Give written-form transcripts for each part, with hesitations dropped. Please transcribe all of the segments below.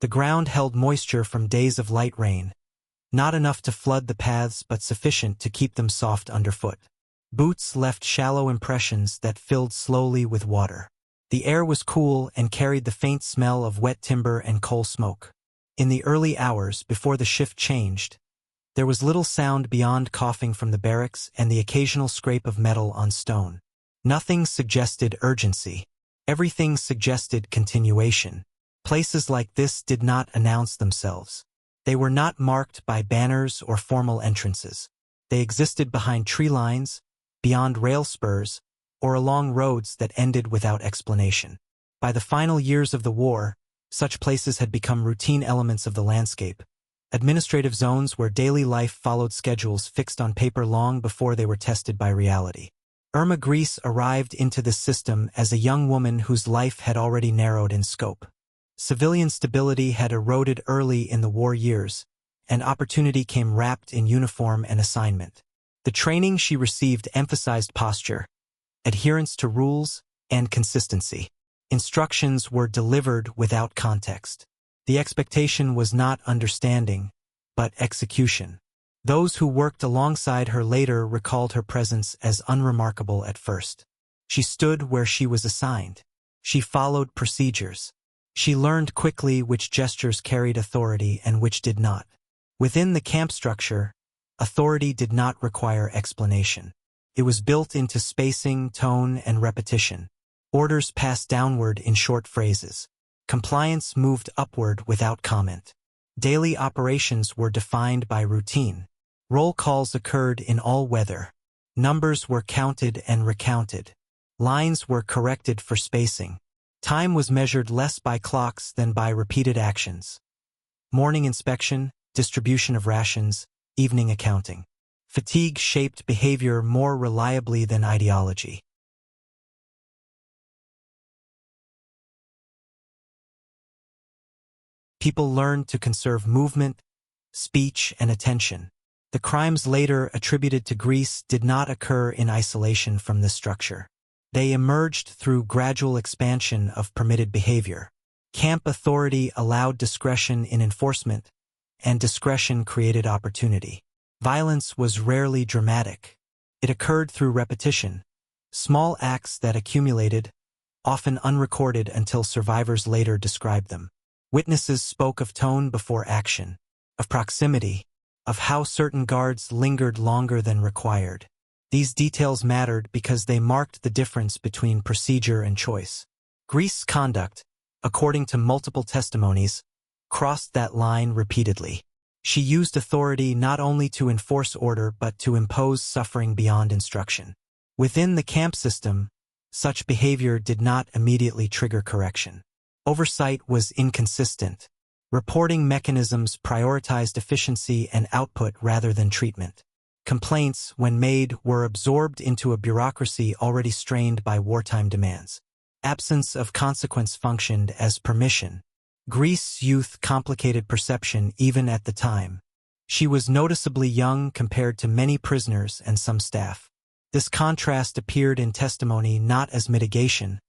The ground held moisture from days of light rain, not enough to flood the paths but sufficient to keep them soft underfoot. Boots left shallow impressions that filled slowly with water. The air was cool and carried the faint smell of wet timber and coal smoke. In the early hours before the shift changed, there was little sound beyond coughing from the barracks and the occasional scrape of metal on stone. Nothing suggested urgency. Everything suggested continuation. Places like this did not announce themselves. They were not marked by banners or formal entrances. They existed behind tree lines, beyond rail spurs, or along roads that ended without explanation. By the final years of the war, such places had become routine elements of the landscape, administrative zones where daily life followed schedules fixed on paper long before they were tested by reality. Irma Grese arrived into this system as a young woman whose life had already narrowed in scope. Civilian stability had eroded early in the war years, and opportunity came wrapped in uniform and assignment. The training she received emphasized posture, adherence to rules, and consistency. Instructions were delivered without context. The expectation was not understanding, but execution. Those who worked alongside her later recalled her presence as unremarkable at first. She stood where she was assigned. She followed procedures. She learned quickly which gestures carried authority and which did not. Within the camp structure, authority did not require explanation. It was built into spacing, tone, and repetition. Orders passed downward in short phrases. Compliance moved upward without comment. Daily operations were defined by routine. Roll calls occurred in all weather. Numbers were counted and recounted. Lines were corrected for spacing. Time was measured less by clocks than by repeated actions. Morning inspection, distribution of rations, evening accounting. Fatigue shaped behavior more reliably than ideology. People learned to conserve movement, speech, and attention. The crimes later attributed to Grese did not occur in isolation from this structure. They emerged through gradual expansion of permitted behavior. Camp authority allowed discretion in enforcement, and discretion created opportunity. Violence was rarely dramatic. It occurred through repetition, small acts that accumulated, often unrecorded until survivors later described them. Witnesses spoke of tone before action, of proximity, of how certain guards lingered longer than required. These details mattered because they marked the difference between procedure and choice. Grese's conduct, according to multiple testimonies, crossed that line repeatedly. She used authority not only to enforce order but to impose suffering beyond instruction. Within the camp system, such behavior did not immediately trigger correction. Oversight was inconsistent. Reporting mechanisms prioritized efficiency and output rather than treatment. Complaints, when made, were absorbed into a bureaucracy already strained by wartime demands. Absence of consequence functioned as permission. Grese's youth complicated perception even at the time. She was noticeably young compared to many prisoners and some staff. This contrast appeared in testimony not as mitigation,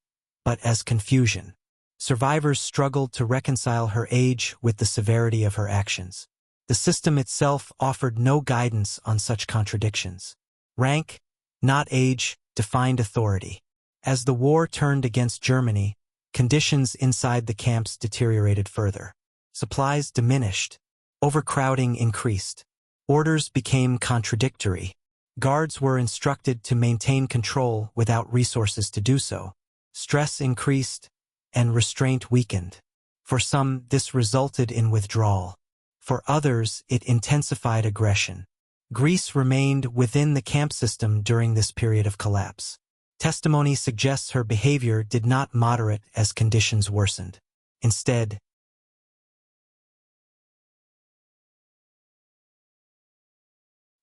but as confusion. Survivors struggled to reconcile her age with the severity of her actions. The system itself offered no guidance on such contradictions. Rank, not age, defined authority. As the war turned against Germany, conditions inside the camps deteriorated further. Supplies diminished. Overcrowding increased. Orders became contradictory. Guards were instructed to maintain control without resources to do so. Stress increased, and restraint weakened. For some, this resulted in withdrawal. For others, it intensified aggression. Grese remained within the camp system during this period of collapse. Testimony suggests her behavior did not moderate as conditions worsened. Instead,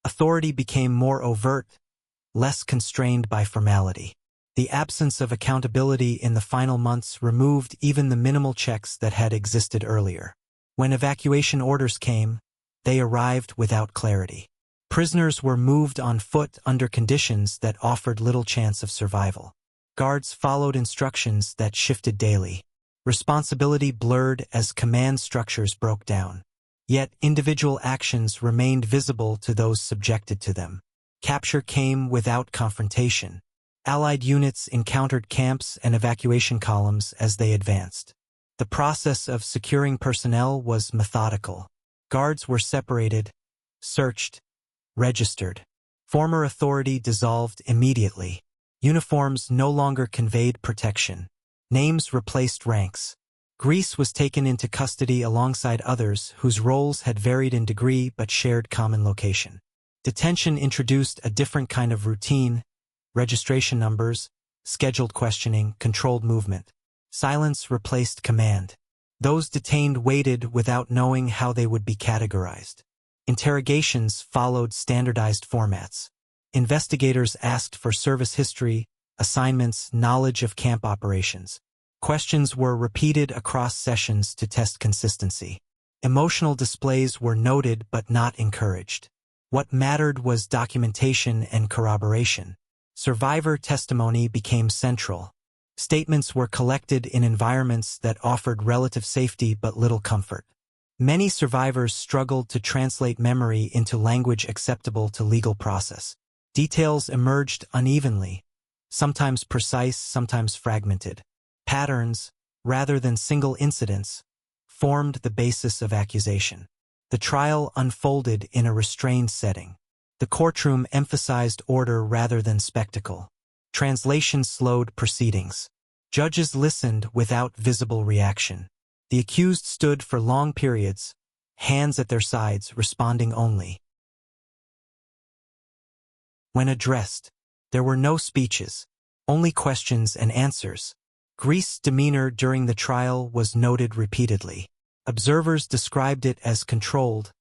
authority became more overt, less constrained by formality. The absence of accountability in the final months removed even the minimal checks that had existed earlier. When evacuation orders came, they arrived without clarity. Prisoners were moved on foot under conditions that offered little chance of survival. Guards followed instructions that shifted daily. Responsibility blurred as command structures broke down. Yet individual actions remained visible to those subjected to them. Capture came without confrontation. Allied units encountered camps and evacuation columns as they advanced. The process of securing personnel was methodical. Guards were separated, searched, registered. Former authority dissolved immediately. Uniforms no longer conveyed protection. Names replaced ranks. Greece was taken into custody alongside others whose roles had varied in degree but shared common location. Detention introduced a different kind of routine: registration numbers, scheduled questioning, controlled movement. Silence replaced command. Those detained waited without knowing how they would be categorized. Interrogations followed standardized formats. Investigators asked for service history, assignments, knowledge of camp operations. Questions were repeated across sessions to test consistency. Emotional displays were noted but not encouraged. What mattered was documentation and corroboration. Survivor testimony became central. Statements were collected in environments that offered relative safety but little comfort. Many survivors struggled to translate memory into language acceptable to legal process. Details emerged unevenly, sometimes precise, sometimes fragmented. Patterns, rather than single incidents, formed the basis of accusation. The trial unfolded in a restrained setting. The courtroom emphasized order rather than spectacle. Translation slowed proceedings. Judges listened without visible reaction. The accused stood for long periods, hands at their sides, responding only. When addressed, there were no speeches, only questions and answers. Greece's demeanor during the trial was noted repeatedly. Observers described it as controlled,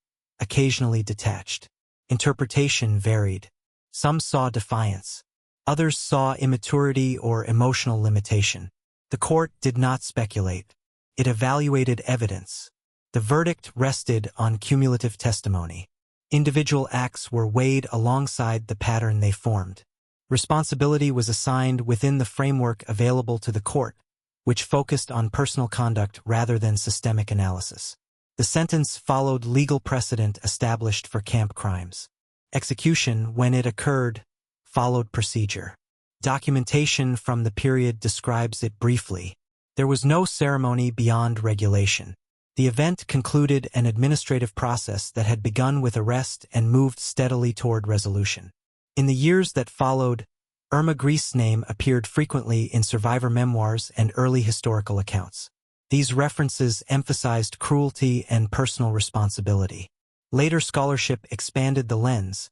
occasionally detached. Interpretation varied. Some saw defiance. Others saw immaturity or emotional limitation. The court did not speculate. It evaluated evidence. The verdict rested on cumulative testimony. Individual acts were weighed alongside the pattern they formed. Responsibility was assigned within the framework available to the court, which focused on personal conduct rather than systemic analysis. The sentence followed legal precedent established for camp crimes. Execution, when it occurred, followed procedure. Documentation from the period describes it briefly. There was no ceremony beyond regulation. The event concluded an administrative process that had begun with arrest and moved steadily toward resolution. In the years that followed, Irma Grese's name appeared frequently in survivor memoirs and early historical accounts. These references emphasized cruelty and personal responsibility. Later scholarship expanded the lens,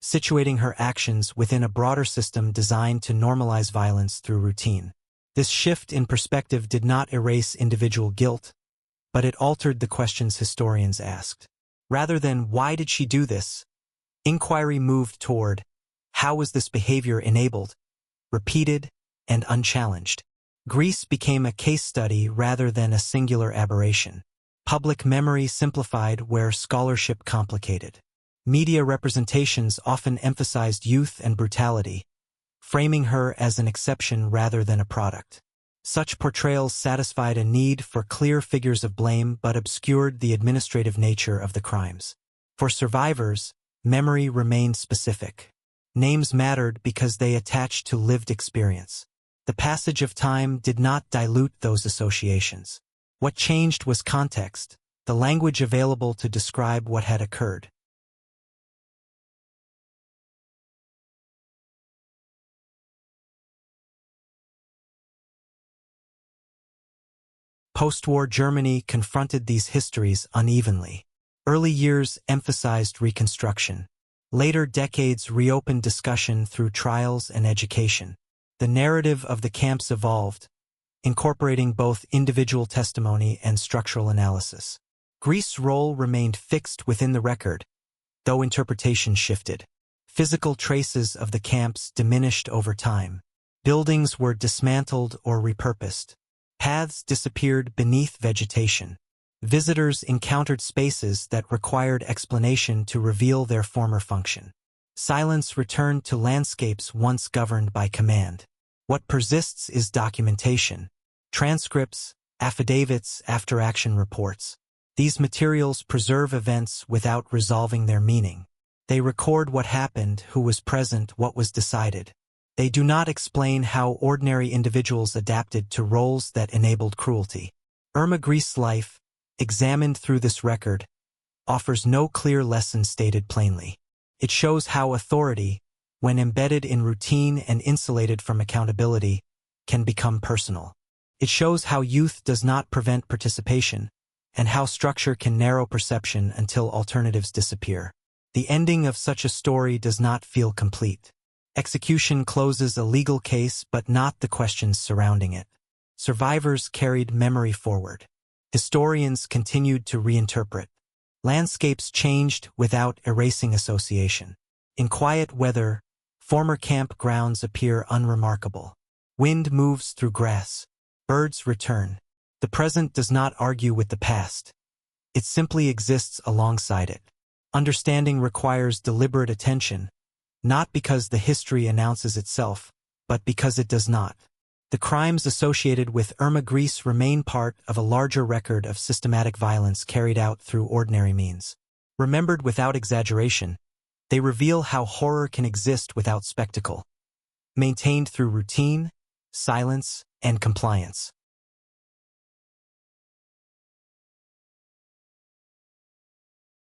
situating her actions within a broader system designed to normalize violence through routine. This shift in perspective did not erase individual guilt, but it altered the questions historians asked. Rather than "why did she do this?" inquiry moved toward "how was this behavior enabled, repeated, and unchallenged?" Greece became a case study rather than a singular aberration. Public memory simplified where scholarship complicated. Media representations often emphasized youth and brutality, framing her as an exception rather than a product. Such portrayals satisfied a need for clear figures of blame but obscured the administrative nature of the crimes. For survivors, memory remained specific. Names mattered because they attached to lived experience. The passage of time did not dilute those associations. What changed was context, the language available to describe what had occurred. Post-war Germany confronted these histories unevenly. Early years emphasized reconstruction. Later decades reopened discussion through trials and education. The narrative of the camps evolved, incorporating both individual testimony and structural analysis. Greece's role remained fixed within the record, though interpretation shifted. Physical traces of the camps diminished over time. Buildings were dismantled or repurposed. Paths disappeared beneath vegetation. Visitors encountered spaces that required explanation to reveal their former function. Silence returned to landscapes once governed by command. What persists is documentation. Transcripts, affidavits, after-action reports. These materials preserve events without resolving their meaning. They record what happened, who was present, what was decided. They do not explain how ordinary individuals adapted to roles that enabled cruelty. Irma Grese's life, examined through this record, offers no clear lesson stated plainly. It shows how authority, when embedded in routine and insulated from accountability, can become personal. It shows how youth does not prevent participation, and how structure can narrow perception until alternatives disappear. The ending of such a story does not feel complete. Execution closes a legal case but not the questions surrounding it. Survivors carried memory forward. Historians continued to reinterpret. Landscapes changed without erasing association. In quiet weather, former campgrounds appear unremarkable. Wind moves through grass. Birds return. The present does not argue with the past. It simply exists alongside it. Understanding requires deliberate attention, not because the history announces itself, but because it does not. The crimes associated with Irma Grese remain part of a larger record of systematic violence carried out through ordinary means. Remembered without exaggeration, they reveal how horror can exist without spectacle, maintained through routine, silence, and compliance.